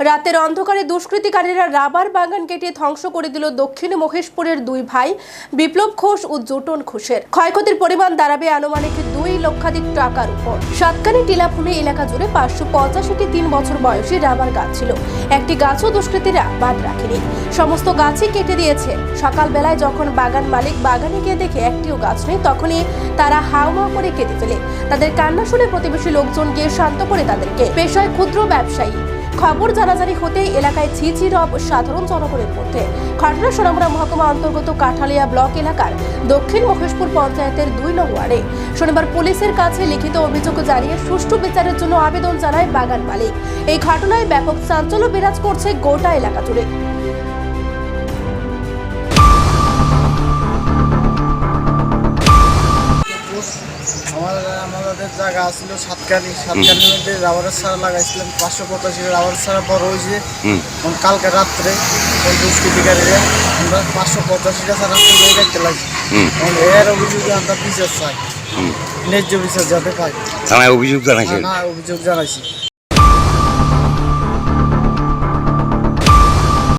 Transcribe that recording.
রাতের অন্ধকারে দুষ্কৃতিকারীরা রাবার বাগান কেটে ধ্বংস করে দিল দক্ষিণ মহেশপুরের দুই ভাই বিপ্লব ঘোষ ও জোটন ঘোষের। ক্ষয়ক্ষতির পরিমাণ দাঁড়াবে আনুমানিক 2 লক্ষাধিক টাকার উপর। সাতকানি টিলাভূমি এলাকা জুড়ে 585টি 3 বছর বয়সী রাবার গাছ ছিল। একটি গাছও দুষ্কৃতীরা বাদ রাখেনি, সমস্ত গাছই কেটে দিয়েছে। সকালবেলায় যখন বাগান মালিক বাগানে গিয়ে দেখে একটিও গাছ নেই, তখনই তারা হাওয়া করে কেটে ফেলে। তাদের কান্না শুনে প্রতিবেশী লোকজন গিয়ে শান্ত করে তাদেরকে। পেশায় ক্ষুদ্র ব্যবসায়ী। খবর জানাজানি হতেই এলাকায় ছিছি রব সাধারণ জনগণের মধ্যে। ঘটনা সোনামুড়া মহকুমা অন্তর্গত কাঠালিয়া ব্লক এলাকার দক্ষিণ মহেশপুর পঞ্চায়েতের 2 নং ওয়ার্ডে শনিবার পুলিশের কাছে লিখিত অভিযোগ জানিয়ে সুষ্ঠু বিচারের জন্য আবেদন জানায় বাগান মালিক। এই ঘটনায় ব্যাপক চাঞ্চল্য বিরাজ করছে গোটা এলাকা জুড়ে। আমাদের জায়গা ছিল সাতকানির মধ্যে রাবারের সারা লাগাইছিলাম। 585 রাবারের সারা বড় হয়েছে। কালকে রাত্রে দুষ্কৃতিকারীরা আমরা 585টা সারা তুলে দেখতে লাগছি। এর অভিযোগে আমরা বিচার চাই, ন্যায্য বিচার যাতে পাই। অভিযোগ জানাইছি।